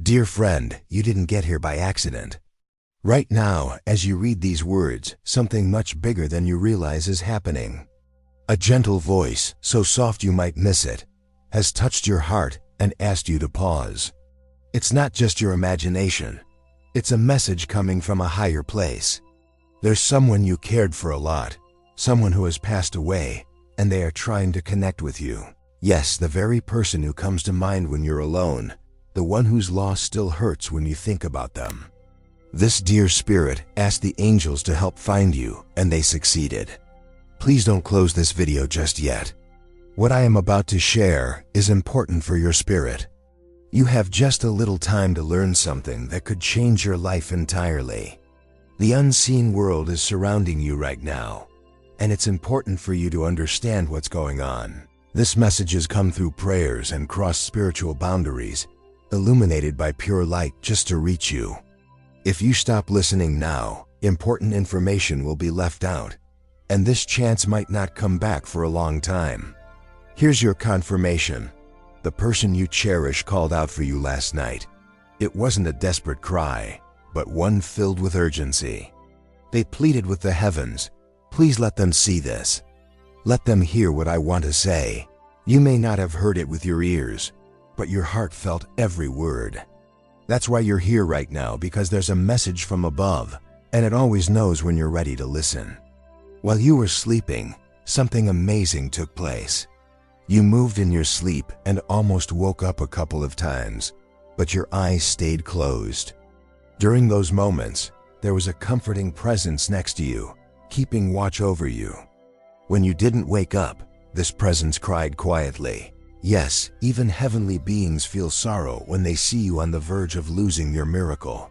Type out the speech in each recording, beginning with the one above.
Dear friend, you didn't get here by accident. Right now, as you read these words, something much bigger than you realize is happening. A gentle voice, so soft you might miss it, has touched your heart and asked you to pause. It's not just your imagination. It's a message coming from a higher place. There's someone you cared for a lot, someone who has passed away, and they are trying to connect with you. Yes, the very person who comes to mind when you're alone, the one whose loss still hurts when you think about them. This dear spirit asked the angels to help find you, and they succeeded. Please don't close this video just yet. What I am about to share is important for your spirit. You have just a little time to learn something that could change your life entirely. The unseen world is surrounding you right now, and it's important for you to understand what's going on. This message has come through prayers and crossed spiritual boundaries, illuminated by pure light just to reach you. If you stop listening now, important information will be left out, and this chance might not come back for a long time. Here's your confirmation. The person you cherish called out for you last night. It wasn't a desperate cry, but one filled with urgency. They pleaded with the heavens, please let them see this. Let them hear what I want to say. You may not have heard it with your ears, but your heart felt every word. That's why you're here right now, because there's a message from above, and it always knows when you're ready to listen. While you were sleeping, something amazing took place. You moved in your sleep and almost woke up a couple of times, but your eyes stayed closed. During those moments, there was a comforting presence next to you, keeping watch over you. When you didn't wake up, this presence cried quietly. Yes, even heavenly beings feel sorrow when they see you on the verge of losing your miracle.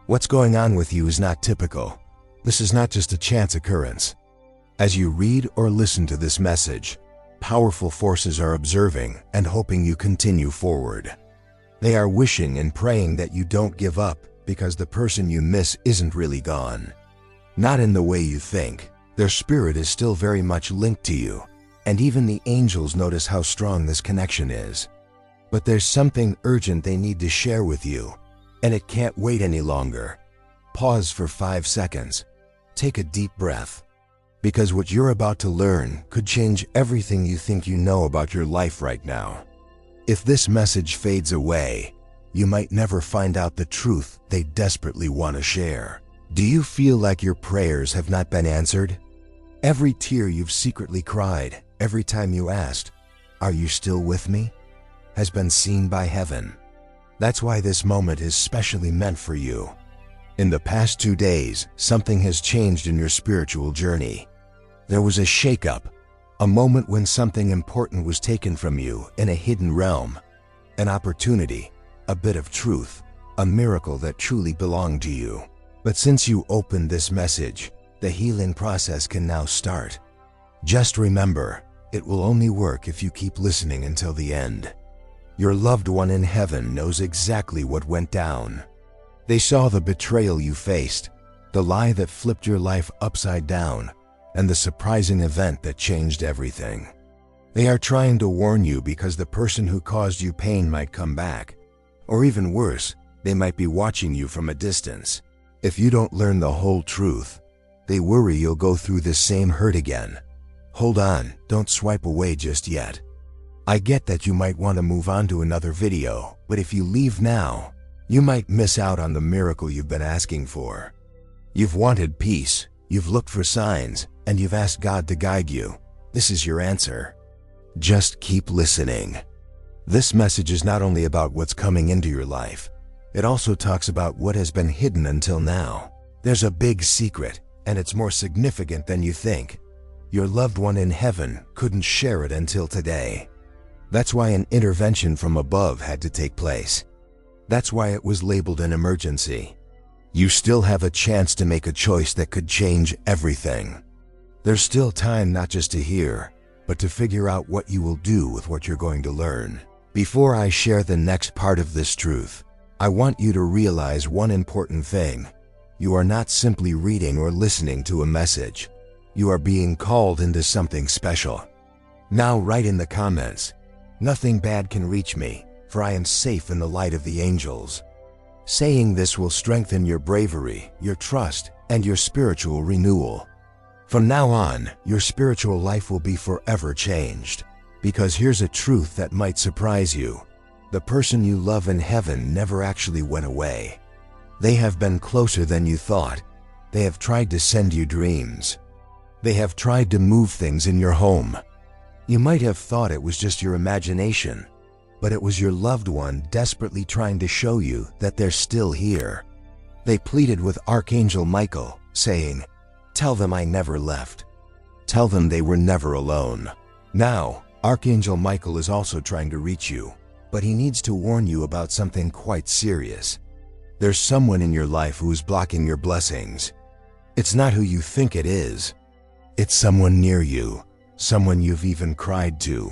What's going on with you is not typical. This is not just a chance occurrence. As you read or listen to this message, powerful forces are observing and hoping you continue forward. They are wishing and praying that you don't give up, because the person you miss isn't really gone. Not in the way you think. Their spirit is still very much linked to you, and even the angels notice how strong this connection is. But there's something urgent they need to share with you, and it can't wait any longer. Pause for 5 seconds. Take a deep breath. Because what you're about to learn could change everything you think you know about your life right now. If this message fades away, you might never find out the truth they desperately want to share. Do you feel like your prayers have not been answered? Every tear you've secretly cried, every time you asked, "Are you still with me?" has been seen by heaven. That's why this moment is specially meant for you. In the past 2 days, something has changed in your spiritual journey. There was a shakeup, a moment when something important was taken from you in a hidden realm, an opportunity, a bit of truth, a miracle that truly belonged to you. But since you opened this message, the healing process can now start. Just remember, it will only work if you keep listening until the end. Your loved one in heaven knows exactly what went down. They saw the betrayal you faced, the lie that flipped your life upside down, and the surprising event that changed everything. They are trying to warn you because the person who caused you pain might come back. Or even worse, they might be watching you from a distance. If you don't learn the whole truth, they worry you'll go through this same hurt again. Hold on, don't swipe away just yet. I get that you might want to move on to another video, but if you leave now, you might miss out on the miracle you've been asking for. You've wanted peace, you've looked for signs, and you've asked God to guide you. This is your answer. Just keep listening. This message is not only about what's coming into your life, it also talks about what has been hidden until now. There's a big secret, and it's more significant than you think. Your loved one in heaven couldn't share it until today. That's why an intervention from above had to take place. That's why it was labeled an emergency. You still have a chance to make a choice that could change everything. There's still time not just to hear, but to figure out what you will do with what you're going to learn. Before I share the next part of this truth, I want you to realize one important thing. You are not simply reading or listening to a message. You are being called into something special. Now write in the comments, "Nothing bad can reach me, for I am safe in the light of the angels." Saying this will strengthen your bravery, your trust, and your spiritual renewal. From now on, your spiritual life will be forever changed. Because here's a truth that might surprise you. The person you love in heaven never actually went away. They have been closer than you thought. They have tried to send you dreams. They have tried to move things in your home. You might have thought it was just your imagination, but it was your loved one desperately trying to show you that they're still here. They pleaded with Archangel Michael, saying, "Tell them I never left. Tell them they were never alone." Now, Archangel Michael is also trying to reach you, but he needs to warn you about something quite serious. There's someone in your life who's blocking your blessings. It's not who you think it is. It's someone near you, someone you've even cried to.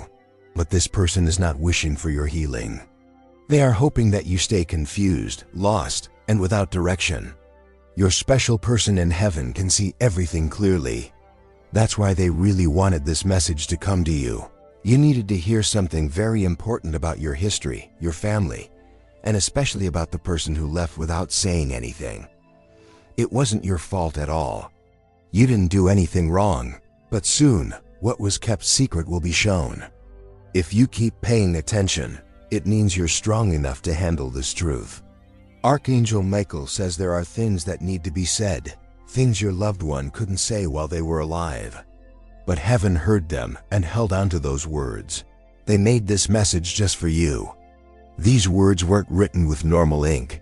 But this person is not wishing for your healing. They are hoping that you stay confused, lost, and without direction. Your special person in heaven can see everything clearly. That's why they really wanted this message to come to you. You needed to hear something very important about your history, your family, and especially about the person who left without saying anything. It wasn't your fault at all. You didn't do anything wrong, but soon, what was kept secret will be shown. If you keep paying attention, it means you're strong enough to handle this truth. Archangel Michael says there are things that need to be said, things your loved one couldn't say while they were alive. But heaven heard them and held on to those words. They made this message just for you. These words weren't written with normal ink.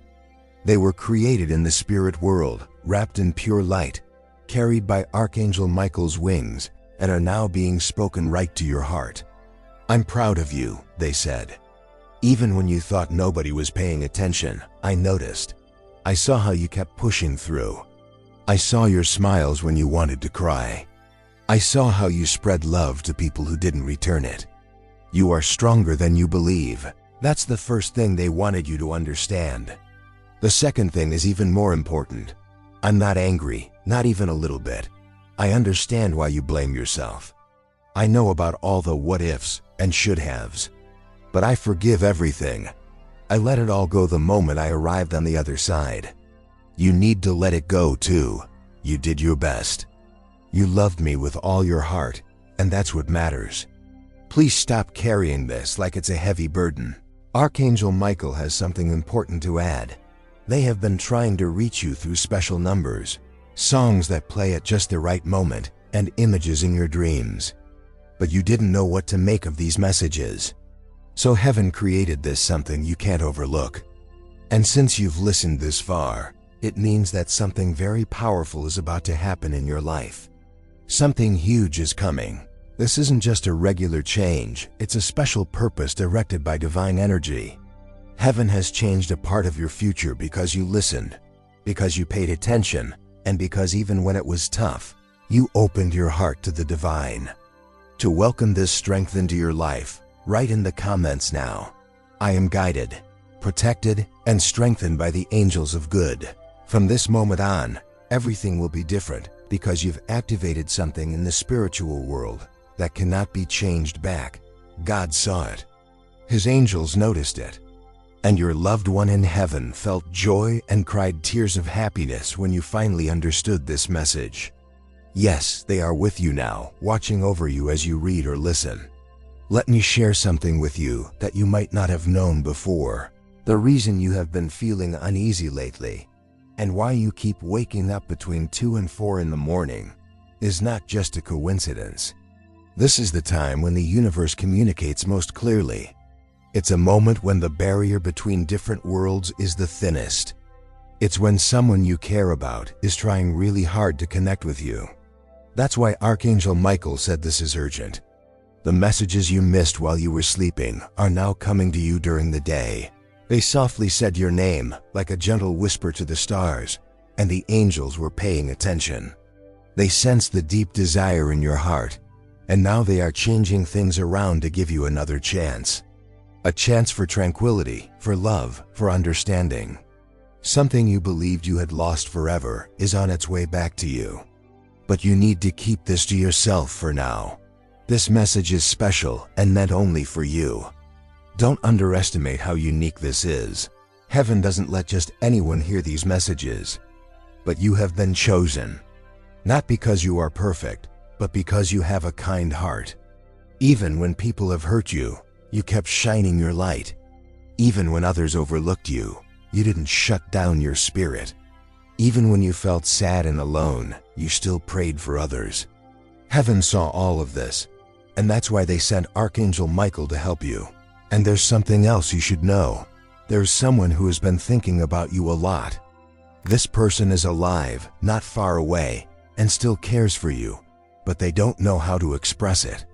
They were created in the spirit world, wrapped in pure light, carried by Archangel Michael's wings, and are now being spoken right to your heart. "I'm proud of you," they said. "Even when you thought nobody was paying attention, I noticed. I saw how you kept pushing through. I saw your smiles when you wanted to cry. I saw how you spread love to people who didn't return it. You are stronger than you believe." That's the first thing they wanted you to understand. The second thing is even more important. I'm not angry, not even a little bit. I understand why you blame yourself. I know about all the what ifs and should haves. But I forgive everything. I let it all go the moment I arrived on the other side. You need to let it go too. You did your best. You loved me with all your heart, and that's what matters. Please stop carrying this like it's a heavy burden. Archangel Michael has something important to add. They have been trying to reach you through special numbers, songs that play at just the right moment, and images in your dreams. But you didn't know what to make of these messages. So heaven created this something you can't overlook. And since you've listened this far, it means that something very powerful is about to happen in your life. Something huge is coming. This isn't just a regular change, it's a special purpose directed by divine energy. Heaven has changed a part of your future because you listened, because you paid attention, and because even when it was tough, you opened your heart to the divine. To welcome this strength into your life, write in the comments now. I am guided, protected, and strengthened by the angels of good. From this moment on, everything will be different because you've activated something in the spiritual world that cannot be changed back. God saw it. His angels noticed it. And your loved one in heaven felt joy and cried tears of happiness when you finally understood this message. Yes, they are with you now, watching over you as you read or listen. Let me share something with you that you might not have known before. The reason you have been feeling uneasy lately, and why you keep waking up between 2 and 4 in the morning, is not just a coincidence. This is the time when the universe communicates most clearly. It's a moment when the barrier between different worlds is the thinnest. It's when someone you care about is trying really hard to connect with you. That's why Archangel Michael said this is urgent. The messages you missed while you were sleeping are now coming to you during the day. They softly said your name, like a gentle whisper to the stars, and the angels were paying attention. They sensed the deep desire in your heart, and now they are changing things around to give you another chance. A chance for tranquility, for love, for understanding. Something you believed you had lost forever is on its way back to you. But you need to keep this to yourself for now. This message is special and meant only for you. Don't underestimate how unique this is. Heaven doesn't let just anyone hear these messages. But you have been chosen. Not because you are perfect, but because you have a kind heart. Even when people have hurt you, you kept shining your light. Even when others overlooked you, you didn't shut down your spirit. Even when you felt sad and alone, you still prayed for others. Heaven saw all of this, and that's why they sent Archangel Michael to help you. And there's something else you should know. There's someone who has been thinking about you a lot. This person is alive, not far away, and still cares for you, but they don't know how to express it.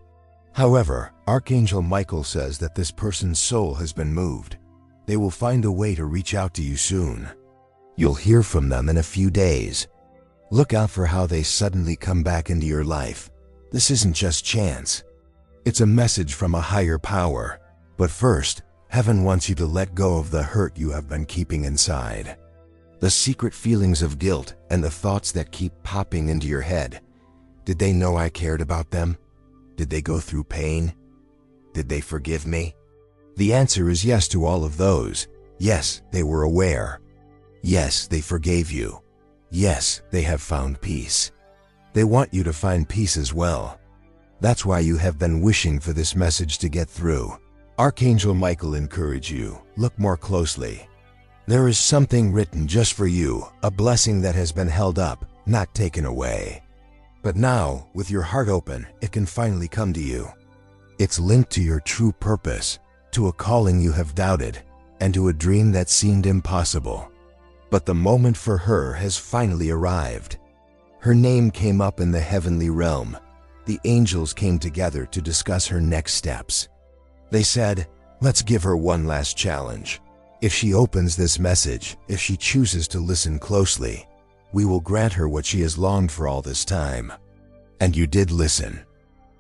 However, Archangel Michael says that this person's soul has been moved. They will find a way to reach out to you soon. You'll hear from them in a few days. Look out for how they suddenly come back into your life. This isn't just chance. It's a message from a higher power. But first, Heaven wants you to let go of the hurt you have been keeping inside. The secret feelings of guilt and the thoughts that keep popping into your head. Did they know I cared about them? Did they go through pain? Did they forgive me? The answer is yes to all of those. Yes, they were aware. Yes, they forgave you. Yes, they have found peace. They want you to find peace as well. That's why you have been wishing for this message to get through. Archangel Michael encourage you. Look more closely. There is something written just for you, a blessing that has been held up, not taken away. But now, with your heart open, it can finally come to you. It's linked to your true purpose, to a calling you have doubted, and to a dream that seemed impossible. But the moment for her has finally arrived. Her name came up in the heavenly realm. The angels came together to discuss her next steps. They said, let's give her one last challenge. If she opens this message, if she chooses to listen closely, we will grant her what she has longed for all this time. And you did listen.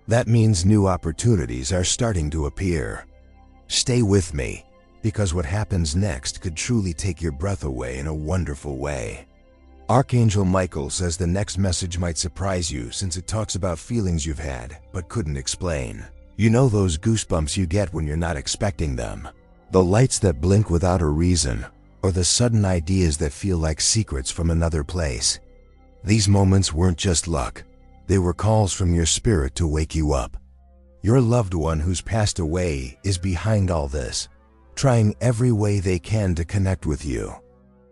That means new opportunities are starting to appear. Stay with me, because what happens next could truly take your breath away in a wonderful way. Archangel Michael says the next message might surprise you since it talks about feelings you've had but couldn't explain. You know those goosebumps you get when you're not expecting them? The lights that blink without a reason, or the sudden ideas that feel like secrets from another place. These moments weren't just luck. They were calls from your spirit to wake you up. Your loved one who's passed away is behind all this, trying every way they can to connect with you.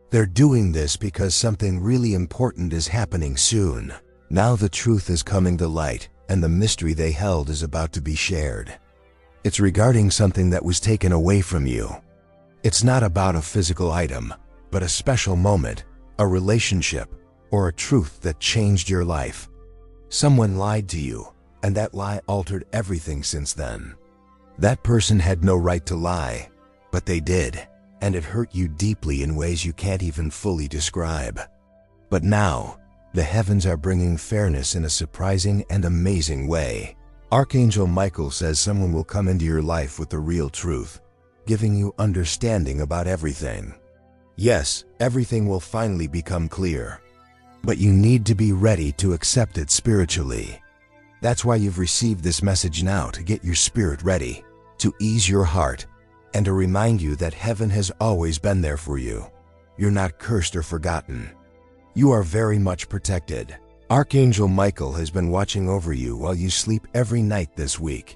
They're doing this because something really important is happening soon. Now the truth is coming to light, and the mystery they held is about to be shared. It's regarding something that was taken away from you. It's not about a physical item, but a special moment, a relationship, or a truth that changed your life. Someone lied to you, and that lie altered everything since then. That person had no right to lie, but they did, and it hurt you deeply in ways you can't even fully describe. But now, the heavens are bringing fairness in a surprising and amazing way. Archangel Michael says someone will come into your life with the real truth, giving you understanding about everything. Yes, everything will finally become clear. But you need to be ready to accept it spiritually. That's why you've received this message now, to get your spirit ready, to ease your heart, and to remind you that heaven has always been there for you. You're not cursed or forgotten. You are very much protected. Archangel Michael has been watching over you while you sleep every night this week.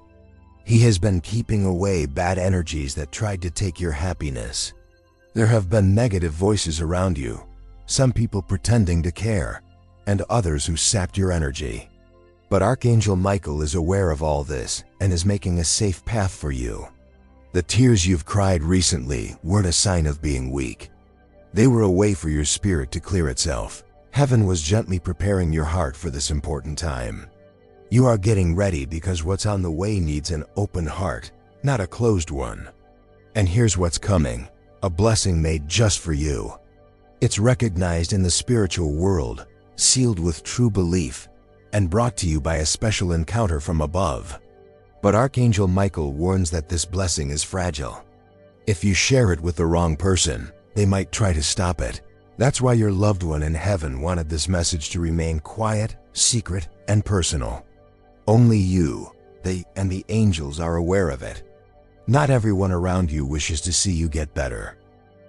He has been keeping away bad energies that tried to take your happiness. There have been negative voices around you, some people pretending to care, and others who sapped your energy. But Archangel Michael is aware of all this and is making a safe path for you. The tears you've cried recently weren't a sign of being weak. They were a way for your spirit to clear itself. Heaven was gently preparing your heart for this important time. You are getting ready because what's on the way needs an open heart, not a closed one. And here's what's coming, a blessing made just for you. It's recognized in the spiritual world, sealed with true belief, and brought to you by a special encounter from above. But Archangel Michael warns that this blessing is fragile. If you share it with the wrong person, they might try to stop it. That's why your loved one in heaven wanted this message to remain quiet, secret, and personal. Only you, they, and the angels are aware of it. Not everyone around you wishes to see you get better.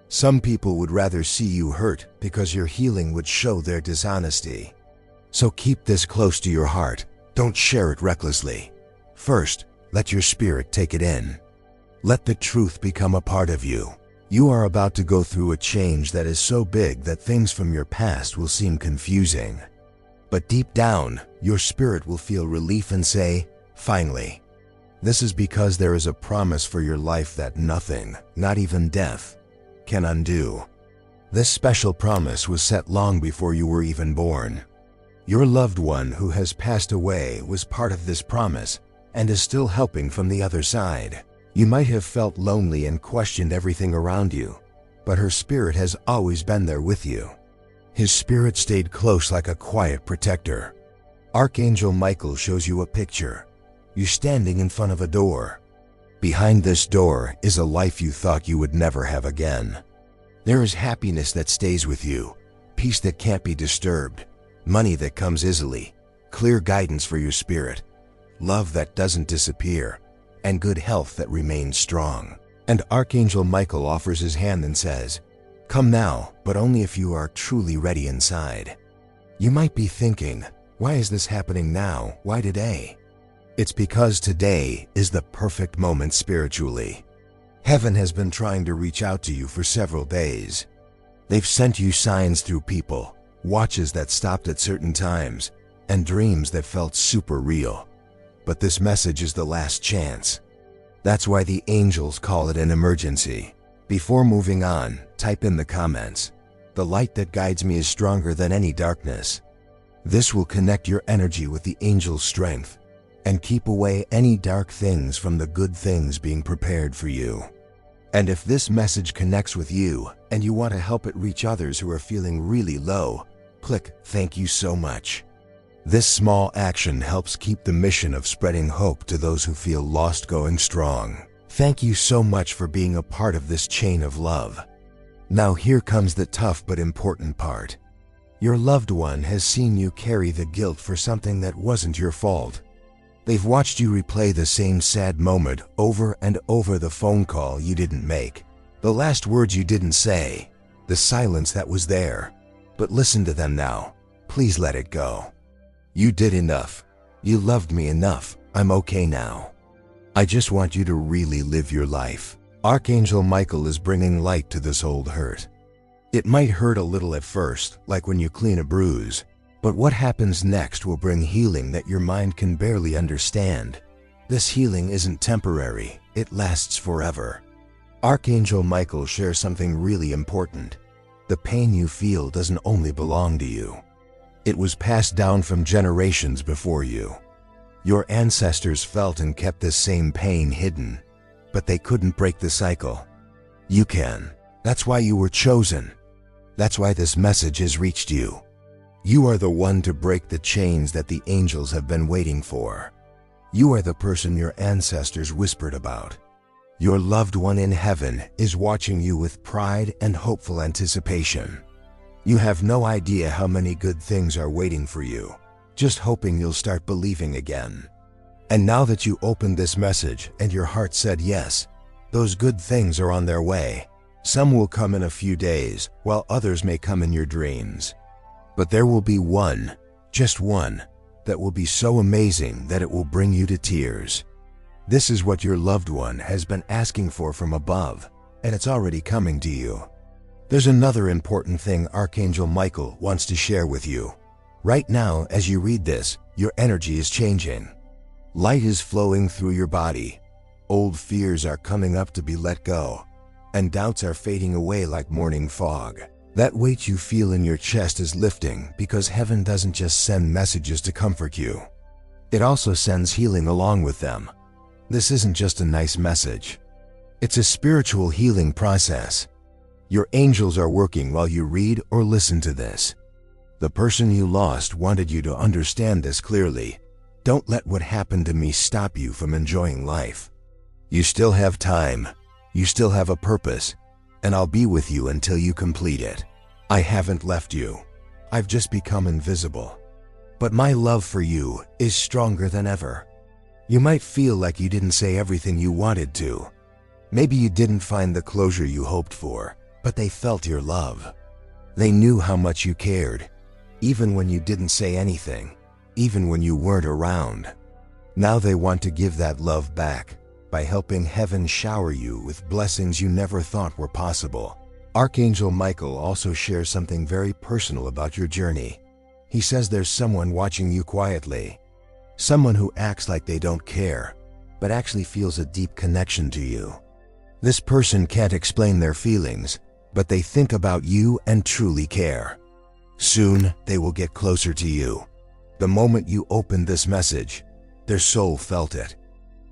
Some people would rather see you hurt because your healing would show their dishonesty. So keep this close to your heart. Don't share it recklessly. First, let your spirit take it in. Let the truth become a part of you. You are about to go through a change that is so big that things from your past will seem confusing. But deep down, your spirit will feel relief and say, finally. This is because there is a promise for your life that nothing, not even death, can undo. This special promise was set long before you were even born. Your loved one who has passed away was part of this promise and is still helping from the other side. You might have felt lonely and questioned everything around you, but her spirit has always been there with you. His spirit stayed close like a quiet protector. Archangel Michael shows you a picture. You're standing in front of a door. Behind this door is a life you thought you would never have again. There is happiness that stays with you, peace that can't be disturbed, money that comes easily, clear guidance for your spirit, love that doesn't disappear, and good health that remains strong. And Archangel Michael offers his hand and says, "Come now, but only if you are truly ready inside." You might be thinking, why is this happening now? Why today? It's because today is the perfect moment spiritually. Heaven has been trying to reach out to you for several days. They've sent you signs through people, watches that stopped at certain times, and dreams that felt super real. But this message is the last chance. That's why the angels call it an emergency. Before moving on, type in the comments, "The light that guides me is stronger than any darkness." This will connect your energy with the angel's strength and keep away any dark things from the good things being prepared for you. And if this message connects with you and you want to help it reach others who are feeling really low, click "Thank you so much." This small action helps keep the mission of spreading hope to those who feel lost going strong. Thank you so much for being a part of this chain of love. Now here comes the tough but important part. Your loved one has seen you carry the guilt for something that wasn't your fault. They've watched you replay the same sad moment over and over, the phone call you didn't make, the last words you didn't say, the silence that was there. But listen to them now. Please let it go. You did enough. You loved me enough. I'm okay now. I just want you to really live your life. Archangel Michael is bringing light to this old hurt. It might hurt a little at first, like when you clean a bruise, but what happens next will bring healing that your mind can barely understand. This healing isn't temporary, it lasts forever. Archangel Michael shares something really important. The pain you feel doesn't only belong to you. It was passed down from generations before you. Your ancestors felt and kept this same pain hidden, but they couldn't break the cycle. You can. That's why you were chosen. That's why this message has reached you. You are the one to break the chains that the angels have been waiting for. You are the person your ancestors whispered about. Your loved one in heaven is watching you with pride and hopeful anticipation. You have no idea how many good things are waiting for you, just hoping you'll start believing again. And now that you opened this message and your heart said yes, those good things are on their way. Some will come in a few days, while others may come in your dreams. But there will be one, just one, that will be so amazing that it will bring you to tears. This is what your loved one has been asking for from above, and it's already coming to you. There's another important thing Archangel Michael wants to share with you. Right now, as you read this, your energy is changing. Light is flowing through your body. Old fears are coming up to be let go, and doubts are fading away like morning fog. That weight you feel in your chest is lifting because heaven doesn't just send messages to comfort you. It also sends healing along with them. This isn't just a nice message. It's a spiritual healing process. Your angels are working while you read or listen to this. The person you lost wanted you to understand this clearly. Don't let what happened to me stop you from enjoying life. You still have time. You still have a purpose. And I'll be with you until you complete it. I haven't left you. I've just become invisible. But my love for you is stronger than ever. You might feel like you didn't say everything you wanted to. Maybe you didn't find the closure you hoped for, but they felt your love. They knew how much you cared, even when you didn't say anything, even when you weren't around. Now they want to give that love back by helping heaven shower you with blessings you never thought were possible. Archangel Michael also shares something very personal about your journey. He says there's someone watching you quietly, someone who acts like they don't care, but actually feels a deep connection to you. This person can't explain their feelings, but they think about you and truly care. Soon, they will get closer to you. The moment you opened this message, their soul felt it.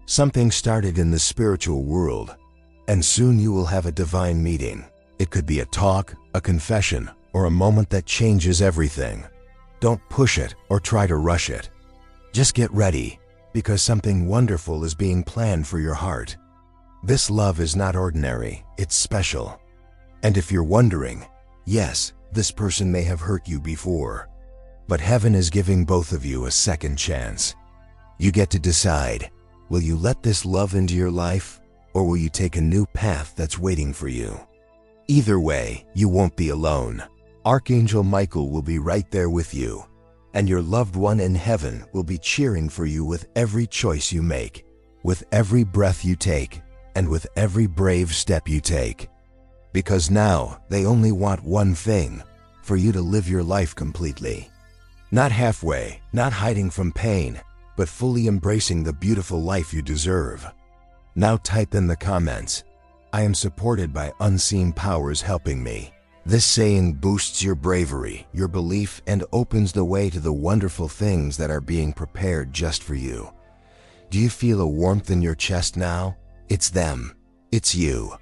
Something started in the spiritual world, and soon you will have a divine meeting. It could be a talk, a confession, or a moment that changes everything. Don't push it or try to rush it. Just get ready, because something wonderful is being planned for your heart. This love is not ordinary, it's special. And if you're wondering, yes, this person may have hurt you before, but heaven is giving both of you a second chance. You get to decide, will you let this love into your life, or will you take a new path that's waiting for you? Either way, you won't be alone. Archangel Michael will be right there with you, and your loved one in heaven will be cheering for you with every choice you make, with every breath you take, and with every brave step you take. Because now they only want one thing, for you to live your life completely. Not halfway, not hiding from pain, but fully embracing the beautiful life you deserve. Now type in the comments, "I am supported by unseen powers helping me." This saying boosts your bravery, your belief, and opens the way to the wonderful things that are being prepared just for you. Do you feel a warmth in your chest now? It's them. It's you.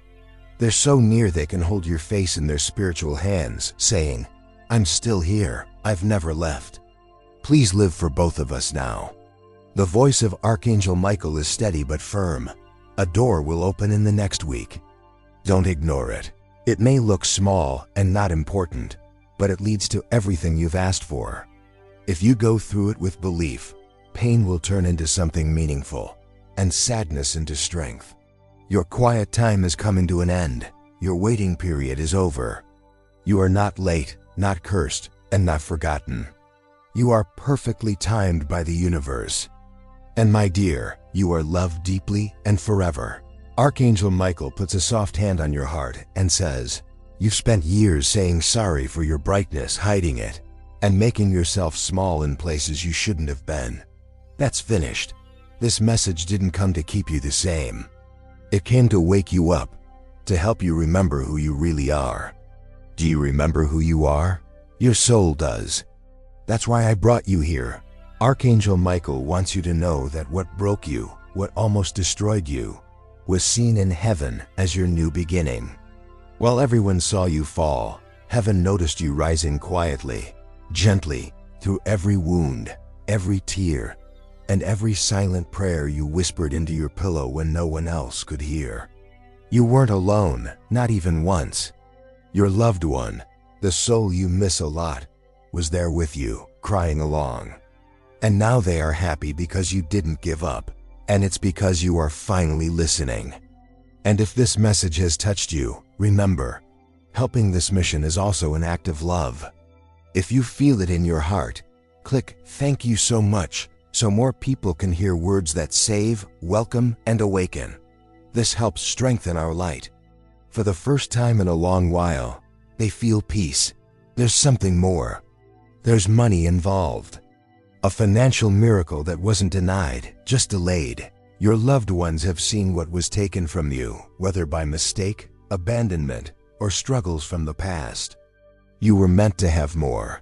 They're so near they can hold your face in their spiritual hands, saying, "I'm still here. I've never left." Please live for both of us now. The voice of Archangel Michael is steady but firm. A door will open in the next week. Don't ignore it. It may look small and not important, but it leads to everything you've asked for. If you go through it with belief, pain will turn into something meaningful, and sadness into strength. Your quiet time is coming to an end. Your waiting period is over. You are not late, not cursed, and not forgotten. You are perfectly timed by the universe. And my dear, you are loved deeply and forever. Archangel Michael puts a soft hand on your heart and says, "You've spent years saying sorry for your brightness, hiding it, and making yourself small in places you shouldn't have been. That's finished. This message didn't come to keep you the same. It came to wake you up, to help you remember who you really are." Do you remember who you are? Your soul does. That's why I brought you here. Archangel Michael wants you to know that what broke you, what almost destroyed you, was seen in heaven as your new beginning. While everyone saw you fall, heaven noticed you rising quietly, gently, through every wound, every tear, and every silent prayer you whispered into your pillow when no one else could hear. You weren't alone, not even once. Your loved one, the soul you miss a lot, was there with you, crying along. And now they are happy because you didn't give up, and it's because you are finally listening. And if this message has touched you, remember, helping this mission is also an act of love. If you feel it in your heart, click "Thank you so much" so more people can hear words that save, welcome, and awaken. This helps strengthen our light. For the first time in a long while, they feel peace. There's something more. There's money involved. A financial miracle that wasn't denied, just delayed. Your loved ones have seen what was taken from you, whether by mistake, abandonment, or struggles from the past. You were meant to have more.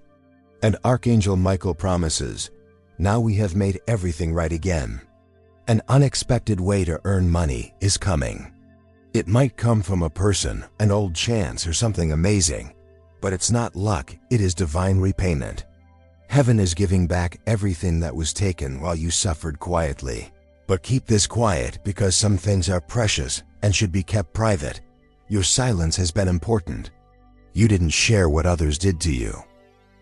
And Archangel Michael promises, now we have made everything right again. An unexpected way to earn money is coming. It might come from a person, an old chance, or something amazing, but it's not luck, it is divine repayment. Heaven is giving back everything that was taken while you suffered quietly. But keep this quiet because some things are precious and should be kept private. Your silence has been important. You didn't share what others did to you.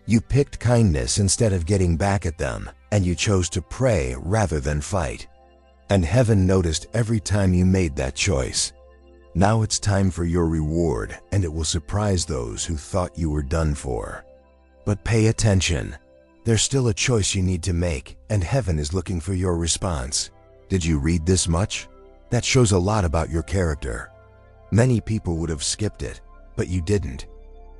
You picked kindness instead of getting back at them, and you chose to pray rather than fight. And heaven noticed every time you made that choice. Now it's time for your reward, and it will surprise those who thought you were done for. But pay attention. There's still a choice you need to make, and heaven is looking for your response. Did you read this much? That shows a lot about your character. Many people would have skipped it, but you didn't.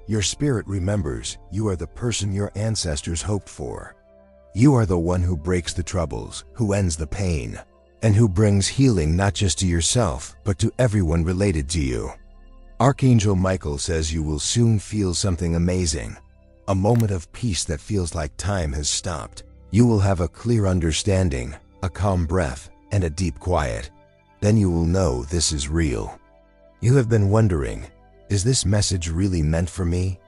Your spirit remembers you are the person your ancestors hoped for. You are the one who breaks the troubles, who ends the pain, and who brings healing not just to yourself, but to everyone related to you. Archangel Michael says you will soon feel something amazing, a moment of peace that feels like time has stopped. You will have a clear understanding, a calm breath, and a deep quiet. Then you will know this is real. You have been wondering, is this message really meant for me?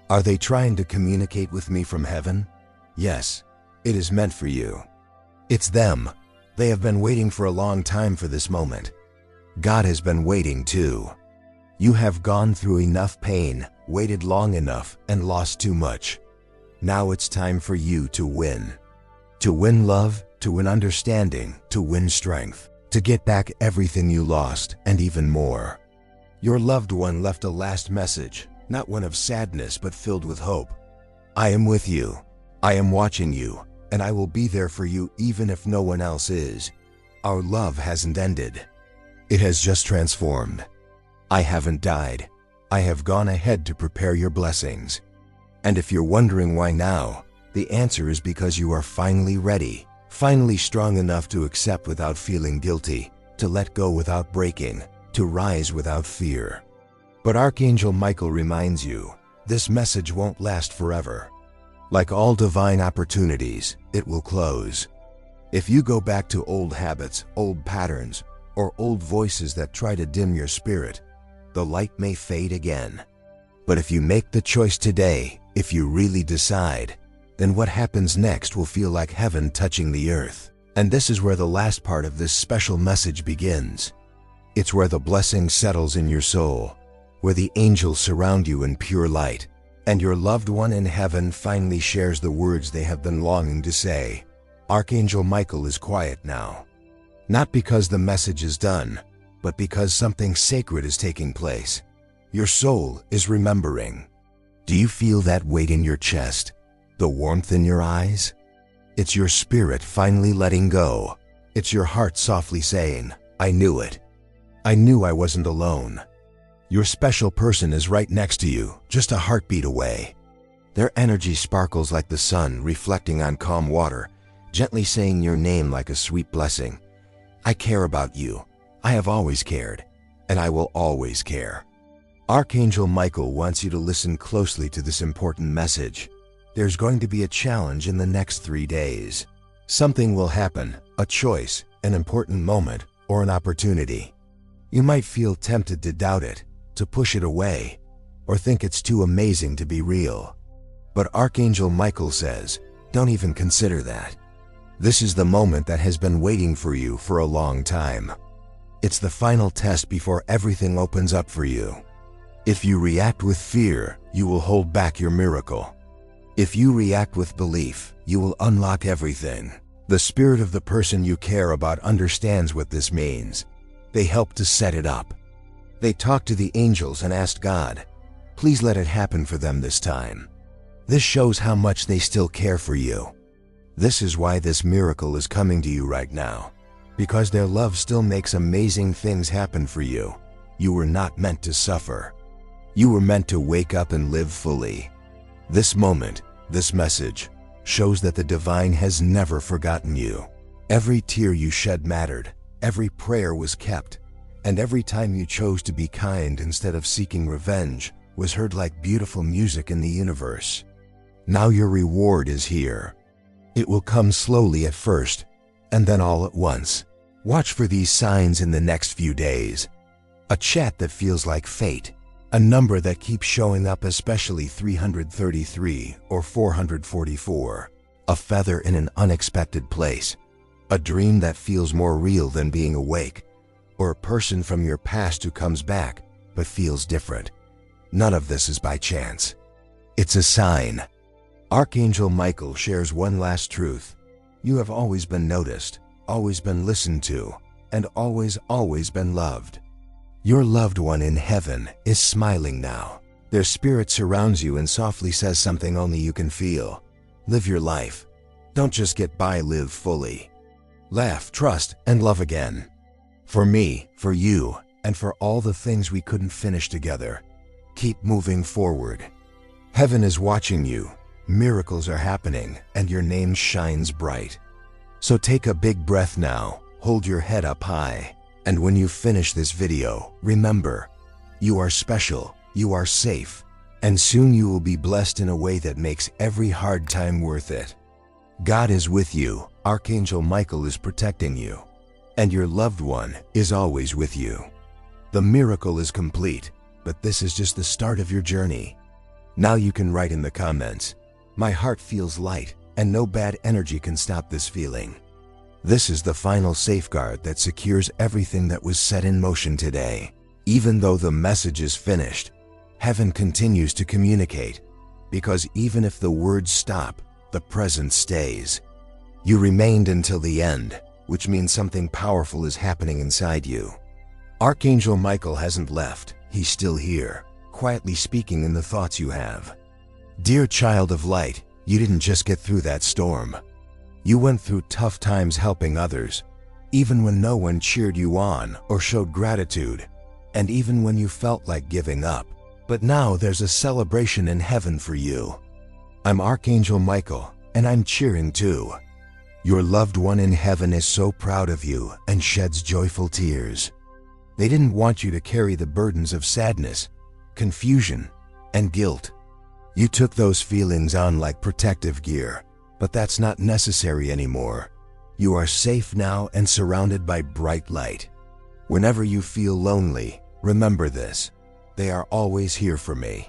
Are they trying to communicate with me from heaven? Yes, it is meant for you. It's them. They have been waiting for a long time for this moment. God has been waiting too. You have gone through enough pain, waited long enough, and lost too much. Now it's time for you to win. To win love, to win understanding, to win strength, to get back everything you lost, and even more. Your loved one left a last message, not one of sadness but filled with hope. I am with you. I am watching you, and I will be there for you even if no one else is. Our love hasn't ended. It has just transformed. I haven't died. I have gone ahead to prepare your blessings. And if you're wondering why now, the answer is because you are finally ready, finally strong enough to accept without feeling guilty, to let go without breaking, to rise without fear. But Archangel Michael reminds you, this message won't last forever. Like all divine opportunities, it will close. If you go back to old habits, old patterns, or old voices that try to dim your spirit, the light may fade again. But if you make the choice today, if you really decide, then what happens next will feel like heaven touching the earth. And this is where the last part of this special message begins. It's where the blessing settles in your soul, where the angels surround you in pure light, and your loved one in heaven finally shares the words they have been longing to say. Archangel Michael is quiet now. Not because the message is done, but because something sacred is taking place. Your soul is remembering. Do you feel that weight in your chest? The warmth in your eyes? It's your spirit finally letting go. It's your heart softly saying, I knew it. I knew I wasn't alone. Your special person is right next to you, just a heartbeat away. Their energy sparkles like the sun reflecting on calm water, gently saying your name like a sweet blessing. I care about you. I have always cared, and I will always care. Archangel Michael wants you to listen closely to this important message. There's going to be a challenge in the next 3 days. Something will happen, a choice, an important moment, or an opportunity. You might feel tempted to doubt it, to push it away, or think it's too amazing to be real. But Archangel Michael says, don't even consider that. This is the moment that has been waiting for you for a long time. It's the final test before everything opens up for you. If you react with fear, you will hold back your miracle. If you react with belief, you will unlock everything. The spirit of the person you care about understands what this means. They help to set it up. They talked to the angels and asked God, please let it happen for them this time. This shows how much they still care for you. This is why this miracle is coming to you right now. Because their love still makes amazing things happen for you. You were not meant to suffer. You were meant to wake up and live fully. This moment, this message, shows that the divine has never forgotten you. Every tear you shed mattered, every prayer was kept, and every time you chose to be kind instead of seeking revenge was heard like beautiful music in the universe. Now your reward is here. It will come slowly at first, and then all at once. Watch for these signs in the next few days. A chat that feels like fate. A number that keeps showing up, especially 333 or 444. A feather in an unexpected place. A dream that feels more real than being awake. Or a person from your past who comes back, but feels different. None of this is by chance. It's a sign. Archangel Michael shares one last truth. You have always been noticed, always been listened to, and always been loved. Your loved one in heaven is smiling now. Their spirit surrounds you and softly says something only you can feel. Live your life. Don't just get by, live fully. Laugh, trust, and love again. For me, for you, and for all the things we couldn't finish together. Keep moving forward. Heaven is watching you. Miracles are happening, and your name shines bright. So take a big breath now, hold your head up high, and when you finish this video, remember, you are special, you are safe, and soon you will be blessed in a way that makes every hard time worth it. God is with you, Archangel Michael is protecting you, and your loved one is always with you. The miracle is complete, but this is just the start of your journey. Now you can write in the comments, "My heart feels light, and no bad energy can stop this feeling." This is the final safeguard that secures everything that was set in motion today. Even though the message is finished, heaven continues to communicate, because even if the words stop, the present stays. You remained until the end, which means something powerful is happening inside you. Archangel Michael hasn't left, he's still here, quietly speaking in the thoughts you have. Dear child of light, you didn't just get through that storm. You went through tough times helping others, even when no one cheered you on or showed gratitude, and even when you felt like giving up. But now there's a celebration in heaven for you. I'm Archangel Michael, and I'm cheering too. Your loved one in heaven is so proud of you and sheds joyful tears. They didn't want you to carry the burdens of sadness, confusion, and guilt. You took those feelings on like protective gear, but that's not necessary anymore. You are safe now and surrounded by bright light. Whenever you feel lonely, remember this: they are always here for me.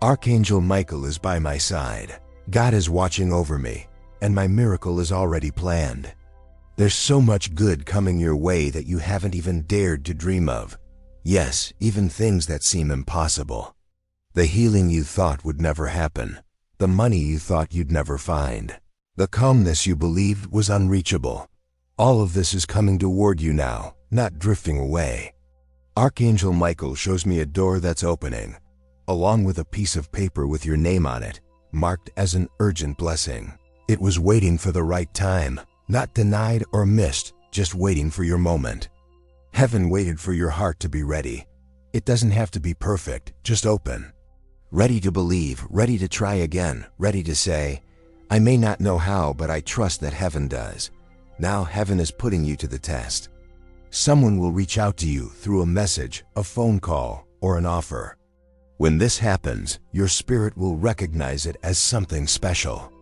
Archangel Michael is by my side. God is watching over me, and my miracle is already planned. There's so much good coming your way that you haven't even dared to dream of. Yes, even things that seem impossible. The healing you thought would never happen. The money you thought you'd never find. The calmness you believed was unreachable. All of this is coming toward you now, not drifting away. Archangel Michael shows me a door that's opening, along with a piece of paper with your name on it, marked as an urgent blessing. It was waiting for the right time, not denied or missed, just waiting for your moment. Heaven waited for your heart to be ready. It doesn't have to be perfect, just open. Ready to believe, ready to try again, ready to say, "I may not know how, but I trust that heaven does." Now heaven is putting you to the test. Someone will reach out to you through a message, a phone call, or an offer. When this happens, your spirit will recognize it as something special.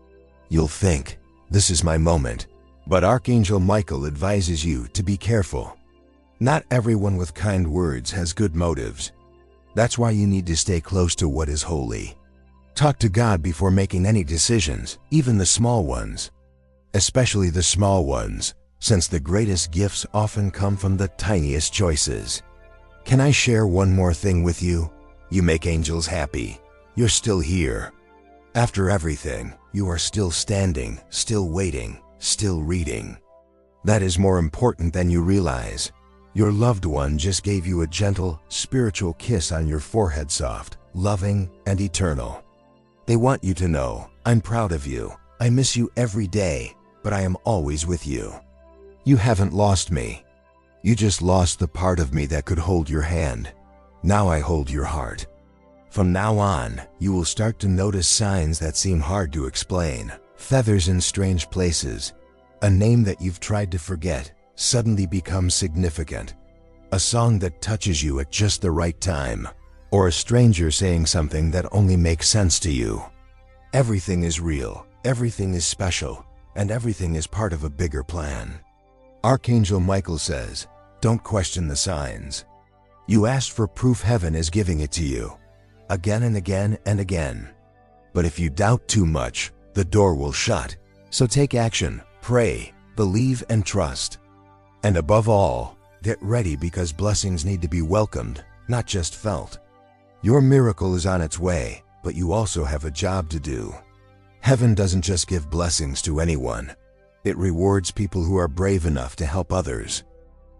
You'll think, "This is my moment." But Archangel Michael advises you to be careful. Not everyone with kind words has good motives. That's why you need to stay close to what is holy. Talk to God before making any decisions, even the small ones. Especially the small ones, since the greatest gifts often come from the tiniest choices. Can I share one more thing with you? You make angels happy. You're still here. After everything, you are still standing, still waiting, still reading. That is more important than you realize. Your loved one just gave you a gentle, spiritual kiss on your forehead, soft, loving, and eternal. They want you to know, I'm proud of you. I miss you every day, but I am always with you. You haven't lost me. You just lost the part of me that could hold your hand. Now I hold your heart. From now on, you will start to notice signs that seem hard to explain. Feathers in strange places. A name that you've tried to forget suddenly becomes significant. A song that touches you at just the right time. Or a stranger saying something that only makes sense to you. Everything is real, everything is special, and everything is part of a bigger plan. Archangel Michael says, don't question the signs. You asked for proof, heaven is giving it to you. Again and again and again. But if you doubt too much, the door will shut. So take action, pray, believe, and trust. And above all, get ready, because blessings need to be welcomed, not just felt. Your miracle is on its way, but you also have a job to do. Heaven doesn't just give blessings to anyone. It rewards people who are brave enough to help others.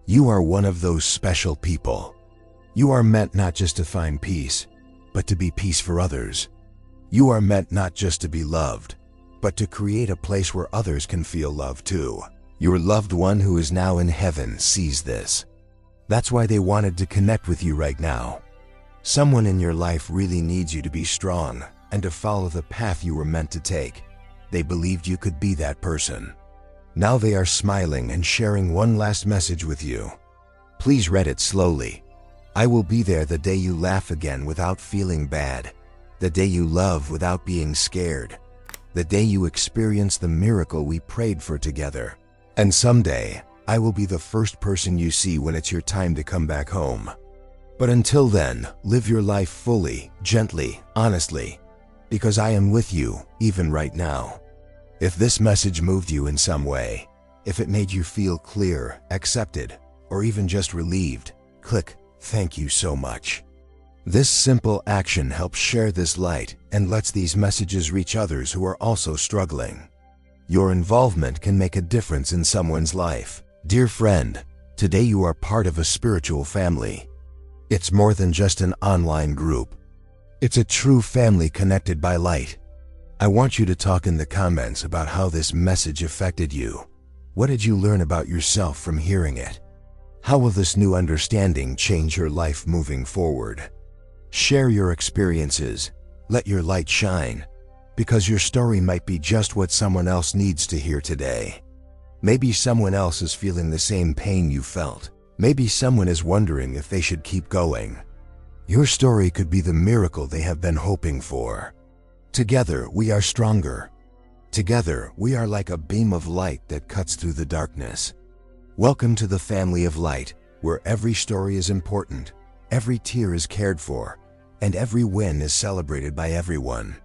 You are one of those special people. You are meant not just to find peace, but to be peace for others. You are meant not just to be loved, but to create a place where others can feel love too. Your loved one who is now in heaven sees this. That's why they wanted to connect with you right now. Someone in your life really needs you to be strong and to follow the path you were meant to take. They believed you could be that person. Now they are smiling and sharing one last message with you. Please read it slowly. I will be there the day you laugh again without feeling bad, the day you love without being scared, the day you experience the miracle we prayed for together. And someday, I will be the first person you see when it's your time to come back home. But until then, live your life fully, gently, honestly, because I am with you, even right now. If this message moved you in some way, if it made you feel clear, accepted, or even just relieved, click "Thank you so much." This simple action helps share this light and lets these messages reach others who are also struggling. Your involvement can make a difference in someone's life. Dear friend, today you are part of a spiritual family. It's more than just an online group. It's a true family connected by light. I want you to talk in the comments about how this message affected you. What did you learn about yourself from hearing it? How will this new understanding change your life moving forward? Share your experiences. Let your light shine, because your story might be just what someone else needs to hear today. Maybe someone else is feeling the same pain you felt. Maybe someone is wondering if they should keep going. Your story could be the miracle they have been hoping for. Together, we are stronger. Together, we are like a beam of light that cuts through the darkness. Welcome to the family of light, where every story is important, every tear is cared for, and every win is celebrated by everyone.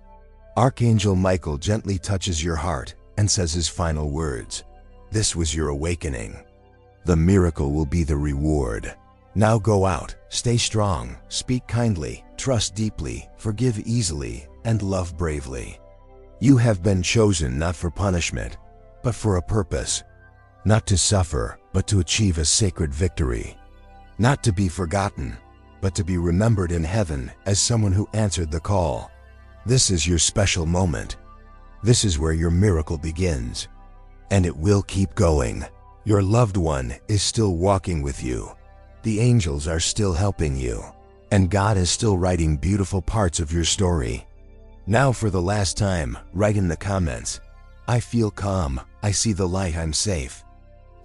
Archangel Michael gently touches your heart and says his final words. This was your awakening. The miracle will be the reward. Now go out, stay strong, speak kindly, trust deeply, forgive easily, and love bravely. You have been chosen not for punishment, but for a purpose. Not to suffer, but to achieve a sacred victory. Not to be forgotten, but to be remembered in heaven as someone who answered the call. This is your special moment. This is where your miracle begins. And it will keep going. Your loved one is still walking with you. The angels are still helping you. And God is still writing beautiful parts of your story. Now for the last time, write in the comments, I feel calm, I see the light, I'm safe.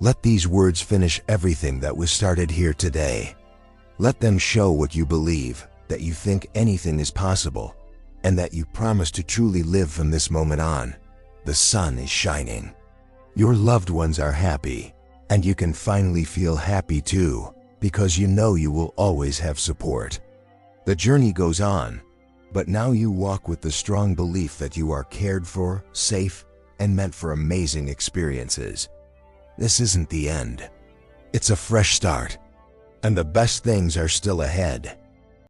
Let these words finish everything that was started here today. Let them show what you believe, that you think anything is possible, and that you promise to truly live from this moment on. The sun is shining. Your loved ones are happy, and you can finally feel happy too, because you know you will always have support. The journey goes on, but now you walk with the strong belief that you are cared for, safe, and meant for amazing experiences. This isn't the end. It's a fresh start, and the best things are still ahead.